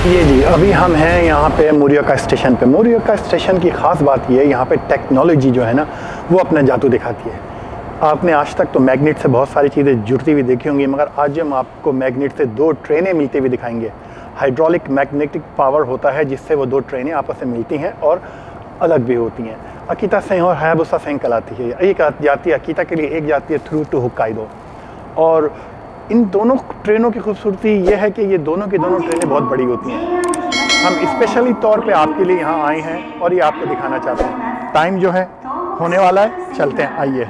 ये जी अभी हम हैं यहाँ पे मोरियोका स्टेशन पे। मोरियोका स्टेशन की ख़ास बात ये है, यहाँ पे टेक्नोलॉजी जो है ना वो अपना जादू दिखाती है। आपने आज तक तो मैग्नेट से बहुत सारी चीज़ें जुड़ती हुई देखी होंगी, मगर आज हम आपको मैग्नेट से दो ट्रेनें मिलती हुई दिखाएंगे। हाइड्रोलिक मैग्नेटिक पावर होता है जिससे वो दो ट्रेनें आपस में मिलती हैं और अलग भी होती हैं। अकीता सेंग और हायाबुसा सेंग कहलाती है। एक जाती है अकीता के लिए, एक जाती है थ्रू टू होक्काइडो। और इन दोनों ट्रेनों की खूबसूरती यह है कि ये दोनों की दोनों ट्रेनें बहुत बड़ी होती हैं। हम स्पेशली तौर पे आपके लिए यहाँ आए हैं और ये आपको दिखाना चाहते हैं। टाइम जो है होने वाला है, चलते हैं, आइए।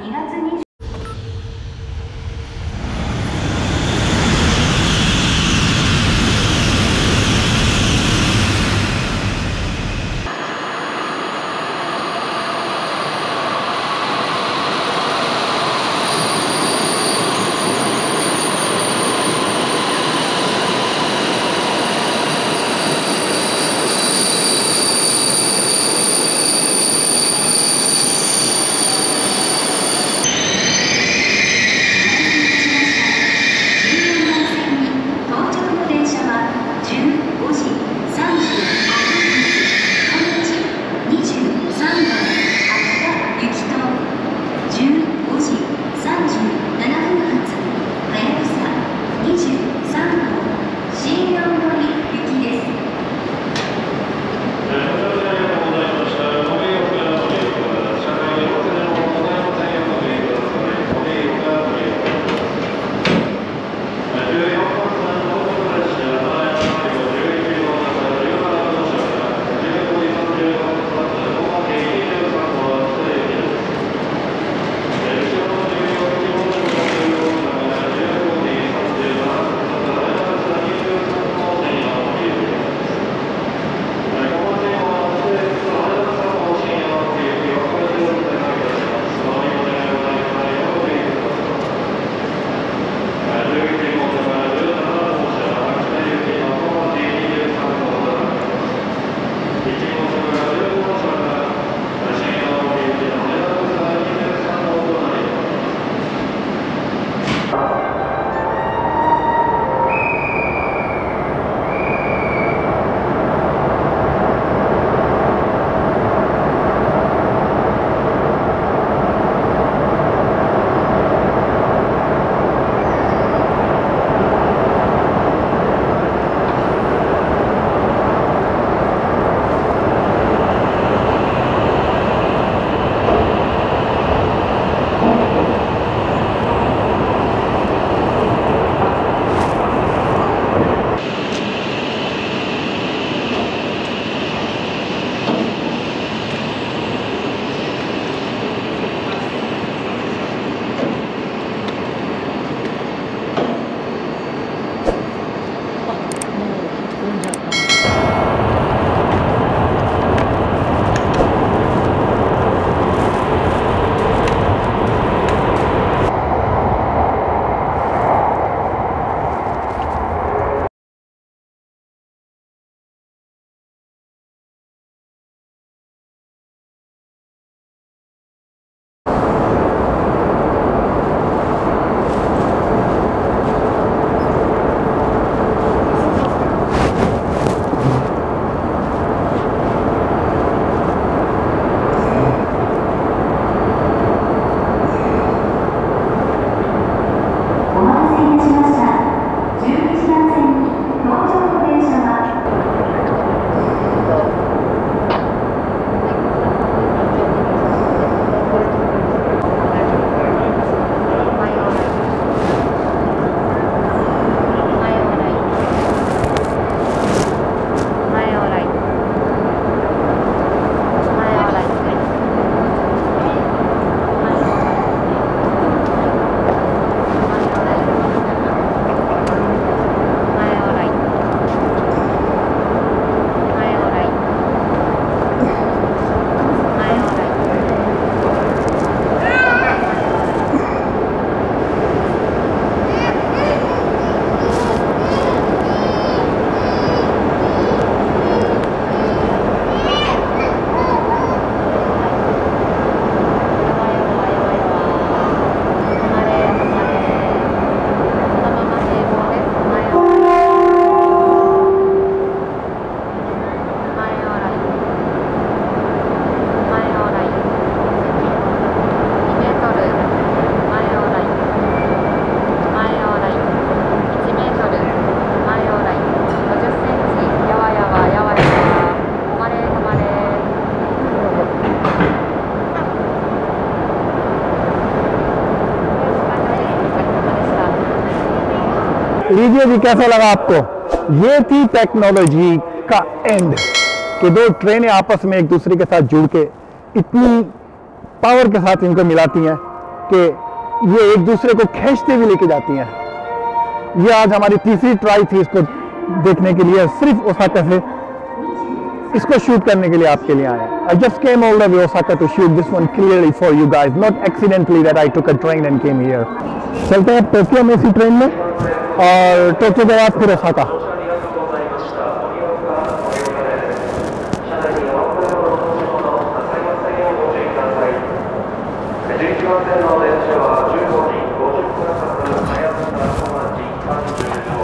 समझिए जी कैसा लगा आपको। ये थी टेक्नोलॉजी का एंड कि दो ट्रेनें आपस में एक दूसरे के साथ जुड़ के इतनी पावर के साथ इनको मिलाती हैं कि ये एक दूसरे को खींचते हुए लेके जाती हैं। ये आज हमारी तीसरी ट्राई थी इसको देखने के लिए, सिर्फ ओसाका से इसको शूट करने के लिए आपके लिए आए। I just came all the way Osaka to shoot this one clearly for you guys, not accidentally that I took a train and came here. चलते हैं टोक्यो में इसी ट्रेन में और टोक्यो के बाद फिर ओसाका।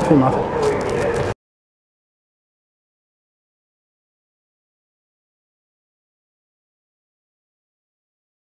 すいません。